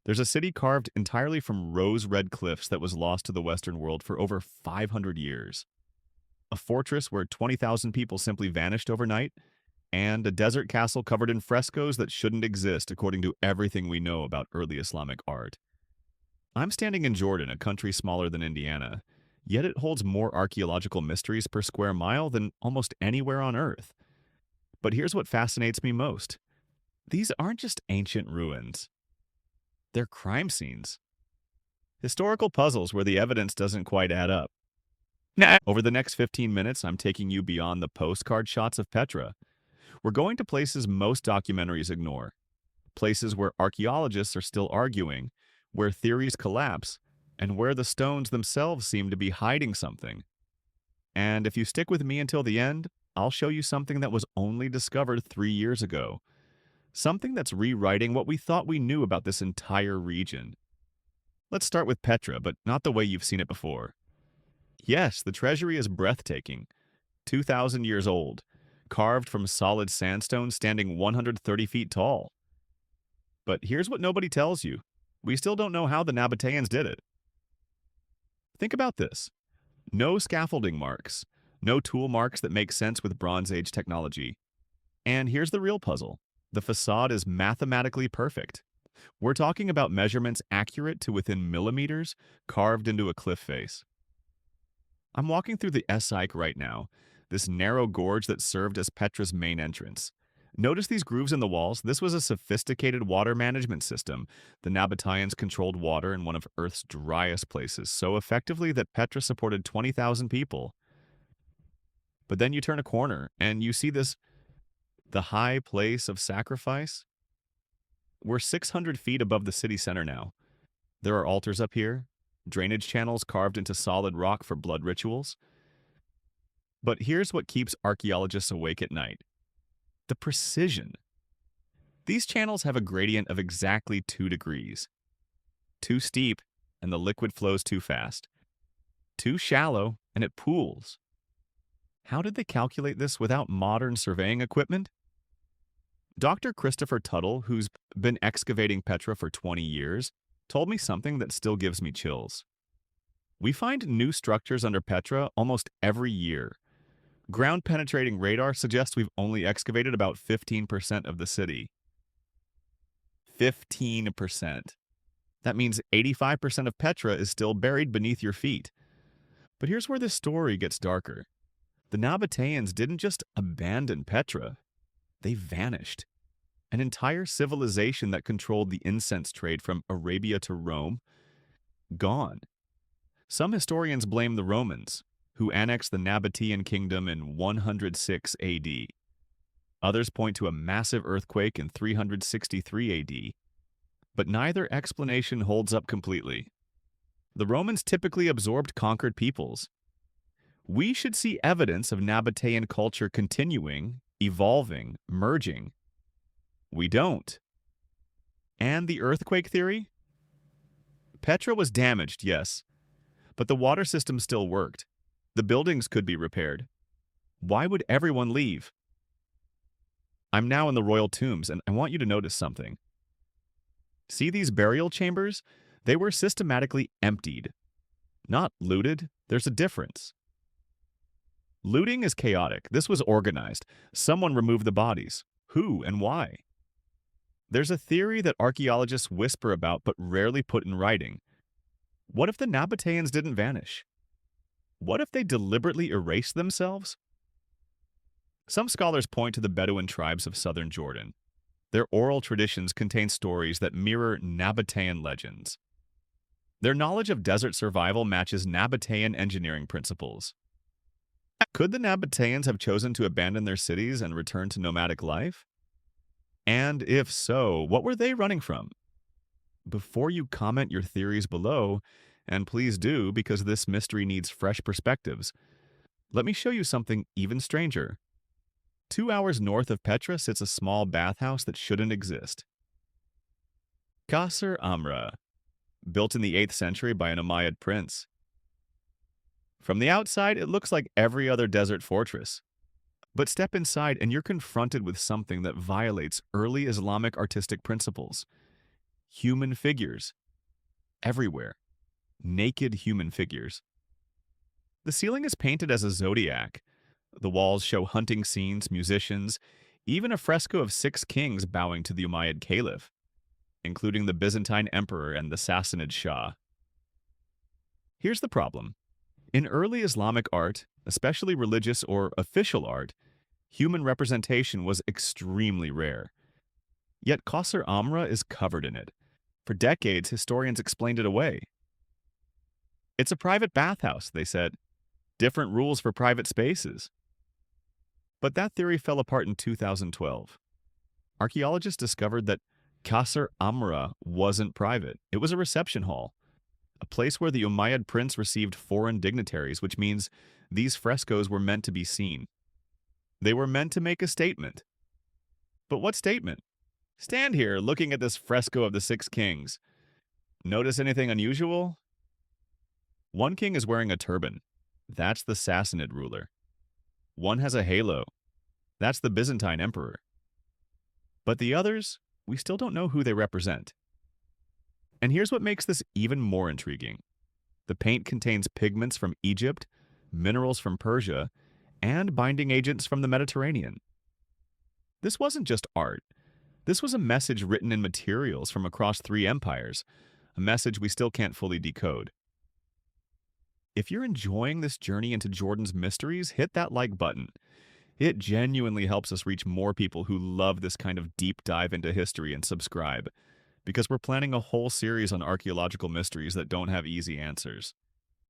There's a city carved entirely from rose-red cliffs that was lost to the Western world for over 500 years. A fortress where 20,000 people simply vanished overnight, and a desert castle covered in frescoes that shouldn't exist according to everything we know about early Islamic art. I'm standing in Jordan, a country smaller than Indiana, yet it holds more archaeological mysteries per square mile than almost anywhere on Earth. But here's what fascinates me most. These aren't just ancient ruins. They're crime scenes. Historical puzzles where the evidence doesn't quite add up. Nah. Over the next 15 minutes, I'm taking you beyond the postcard shots of Petra. We're going to places most documentaries ignore, places where archaeologists are still arguing, where theories collapse, and where the stones themselves seem to be hiding something. And if you stick with me until the end, I'll show you something that was only discovered 3 years ago. Something that's rewriting what we thought we knew about this entire region. Let's start with Petra, but not the way you've seen it before. Yes, the treasury is breathtaking. 2,000 years old, carved from solid sandstone standing 130 feet tall. But here's what nobody tells you. We still don't know how the Nabateans did it. Think about this. No scaffolding marks, no tool marks that make sense with Bronze Age technology. And here's the real puzzle. The facade is mathematically perfect. We're talking about measurements accurate to within millimeters, carved into a cliff face. I'm walking through the Esseik right now, this narrow gorge that served as Petra's main entrance. Notice these grooves in the walls? This was a sophisticated water management system. The Nabateans controlled water in one of Earth's driest places so effectively that Petra supported 20,000 people. But then you turn a corner and you see the high place of sacrifice. We're 600 feet above the city center now. There are altars up here, drainage channels carved into solid rock for blood rituals. But here's what keeps archaeologists awake at night. The precision. These channels have a gradient of exactly 2 degrees. Too steep, and the liquid flows too fast. Too shallow, and it pools. How did they calculate this without modern surveying equipment? Dr. Christopher Tuttle, who's been excavating Petra for 20 years, told me something that still gives me chills. We find new structures under Petra almost every year. Ground-penetrating radar suggests we've only excavated about 15% of the city. 15%. That means 85% of Petra is still buried beneath your feet. But here's where this story gets darker. The Nabateans didn't just abandon Petra. They vanished. An entire civilization that controlled the incense trade from Arabia to Rome, gone. Some historians blame the Romans, who annexed the Nabatean kingdom in 106 AD. Others point to a massive earthquake in 363 AD. But neither explanation holds up completely. The Romans typically absorbed conquered peoples. We should see evidence of Nabatean culture continuing, evolving, merging. We don't. And the earthquake theory? Petra was damaged, yes, but the water system still worked. The buildings could be repaired. Why would everyone leave? I'm now in the royal tombs, and I want you to notice something. See these burial chambers? They were systematically emptied. Not looted. There's a difference. Looting is chaotic. This was organized. Someone removed the bodies. Who and why? There's a theory that archaeologists whisper about but rarely put in writing. What if the Nabateans didn't vanish? What if they deliberately erased themselves? Some scholars point to the Bedouin tribes of southern Jordan. Their oral traditions contain stories that mirror Nabatean legends. Their knowledge of desert survival matches Nabatean engineering principles. Could the Nabateans have chosen to abandon their cities and return to nomadic life? And if so, what were they running from? Before you comment your theories below, and please do because this mystery needs fresh perspectives, let me show you something even stranger. 2 hours north of Petra sits a small bathhouse that shouldn't exist. Qasr Amra, built in the 8th century by an Umayyad prince. From the outside, it looks like every other desert fortress. But step inside and you're confronted with something that violates early Islamic artistic principles. Human figures everywhere. Naked human figures. The ceiling is painted as a zodiac. The walls show hunting scenes, musicians, even a fresco of 6 kings bowing to the Umayyad Caliph, including the Byzantine emperor and the Sassanid Shah. Here's the problem. In early Islamic art, especially religious or official art, human representation was extremely rare. Yet Qasr Amra is covered in it. For decades, historians explained it away. It's a private bathhouse, they said. Different rules for private spaces. But that theory fell apart in 2012. Archaeologists discovered that Qasr Amra wasn't private. It was a reception hall, a place where the Umayyad prince received foreign dignitaries, which means these frescoes were meant to be seen. They were meant to make a statement. But what statement? Stand here looking at this fresco of the 6 kings. Notice anything unusual? One king is wearing a turban. That's the Sassanid ruler. One has a halo. That's the Byzantine emperor. But the others, we still don't know who they represent. And here's what makes this even more intriguing. The paint contains pigments from Egypt, minerals from Persia, and binding agents from the Mediterranean. This wasn't just art. This was a message written in materials from across 3 empires, a message we still can't fully decode. If you're enjoying this journey into Jordan's mysteries, hit that like button. It genuinely helps us reach more people who love this kind of deep dive into history, and subscribe, because we're planning a whole series on archaeological mysteries that don't have easy answers.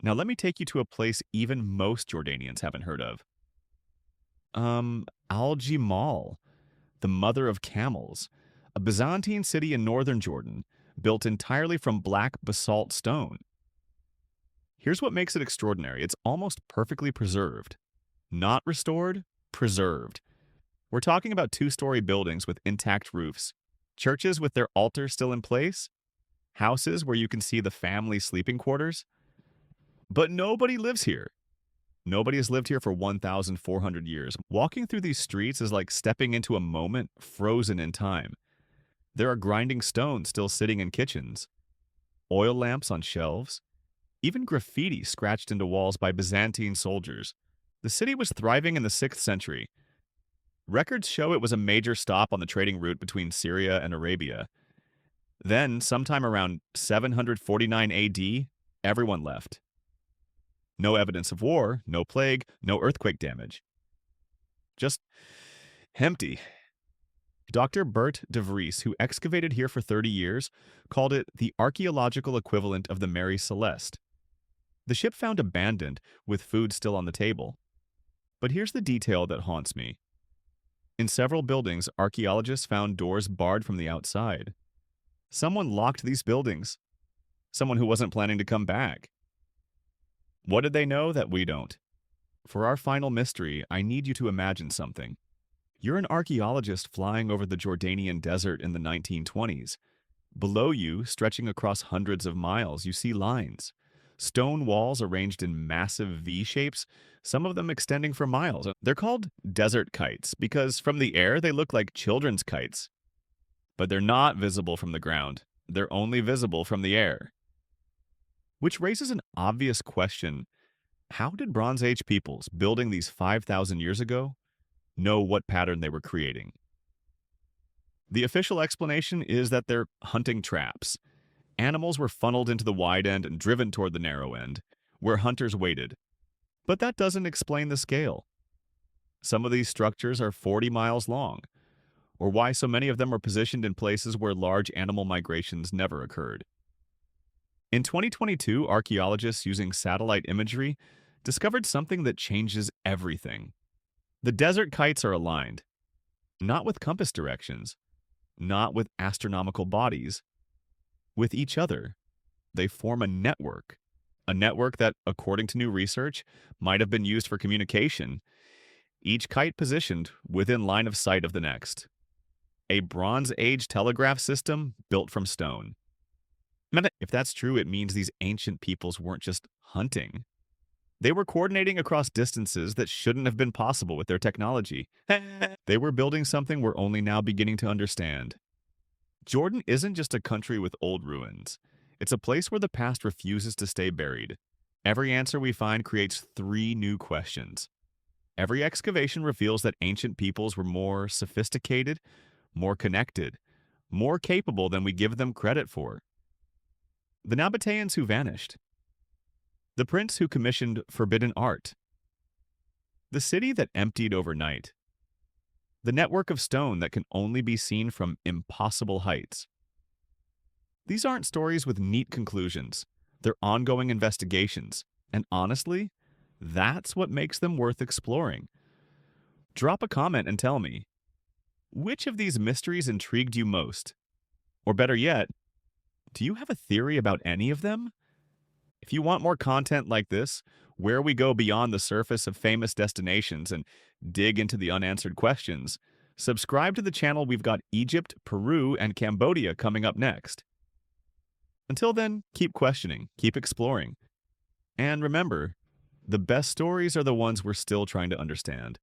Now let me take you to a place even most Jordanians haven't heard of. Al-Jimal, the mother of camels, a Byzantine city in northern Jordan, built entirely from black basalt stone. Here's what makes it extraordinary. It's almost perfectly preserved. Not restored, preserved. We're talking about 2-story buildings with intact roofs, churches with their altars still in place, houses where you can see the family sleeping quarters. But nobody lives here. Nobody has lived here for 1,400 years. Walking through these streets is like stepping into a moment frozen in time. There are grinding stones still sitting in kitchens, oil lamps on shelves, even graffiti scratched into walls by Byzantine soldiers. The city was thriving in the 6th century. Records show it was a major stop on the trading route between Syria and Arabia. Then, sometime around 749 AD, everyone left. No evidence of war, no plague, no earthquake damage. Just empty. Dr. Bert de Vries, who excavated here for 30 years, called it the archaeological equivalent of the Mary Celeste. The ship found abandoned, with food still on the table. But here's the detail that haunts me. In several buildings, archaeologists found doors barred from the outside. Someone locked these buildings. Someone who wasn't planning to come back. What did they know that we don't? For our final mystery, I need you to imagine something. You're an archaeologist flying over the Jordanian desert in the 1920s. Below you, stretching across hundreds of miles, you see lines. Stone walls arranged in massive V-shapes, some of them extending for miles. They're called desert kites because from the air they look like children's kites. But they're not visible from the ground. They're only visible from the air. Which raises an obvious question. How did Bronze Age peoples building these 5,000 years ago know what pattern they were creating? The official explanation is that they're hunting traps. Animals were funneled into the wide end and driven toward the narrow end, where hunters waited. But that doesn't explain the scale. Some of these structures are 40 miles long, or why so many of them are positioned in places where large animal migrations never occurred. In 2022, archaeologists using satellite imagery discovered something that changes everything. The desert kites are aligned, not with compass directions, not with astronomical bodies, with each other. They form a network that, according to new research, might have been used for communication, each kite positioned within line of sight of the next. A Bronze Age telegraph system built from stone. If that's true, it means these ancient peoples weren't just hunting. They were coordinating across distances that shouldn't have been possible with their technology. They were building something we're only now beginning to understand. Jordan isn't just a country with old ruins. It's a place where the past refuses to stay buried. Every answer we find creates three new questions. Every excavation reveals that ancient peoples were more sophisticated, more connected, more capable than we give them credit for. The Nabateans who vanished, the prince who commissioned forbidden art, the city that emptied overnight, the network of stone that can only be seen from impossible heights. These aren't stories with neat conclusions. They're ongoing investigations. And honestly, that's what makes them worth exploring. Drop a comment and tell me, which of these mysteries intrigued you most? Or better yet, do you have a theory about any of them? If you want more content like this, where we go beyond the surface of famous destinations and dig into the unanswered questions, subscribe to the channel. We've got Egypt, Peru, and Cambodia coming up next. Until then, keep questioning, keep exploring. And remember, the best stories are the ones we're still trying to understand.